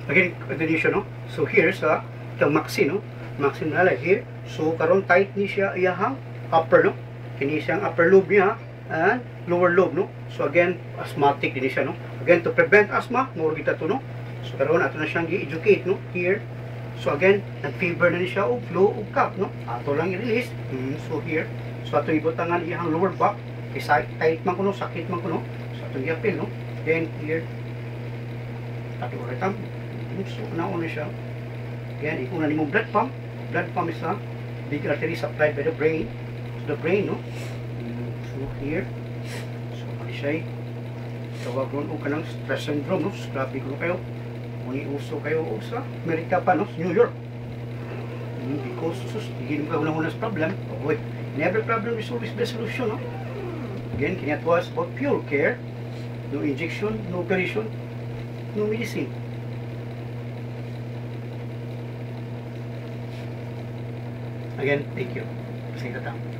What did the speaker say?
again condition, no? So here sa the Maxene, no? Maxene nalay here. So karon tight ni siya iyahang upper, no? Kini siyang upper lobe niya and lower lobe, no? So again asthmatic din siya, no? Again to prevent asthma, mo kita to, no? So karon ato na siyang gi-educate, no? Here. So again nag-fever na ni siya og flu og cough, no? Ato lang i-release. So here. So ato ibutangan iyang lower back. Kay tight man kuno, sakit man kuno. So ato i-appeal, no? Then here ato uretam. So nauna siya. Again, ikuna ni mo blood pump. Blood pump is a big artery supplied by the brain. So the brain, no? So here. So mali siya. Tawag ron o kanang stress syndrome, no? Grabe ko kayo. Muni uso kayo o sa Amerika pa, no? New York. Because hindi mo ka sa problem. Wait, never problem is always the solution, no? Again, kanya was about pure care. No injection, no operation, no medicine. Again, thank you. Kasi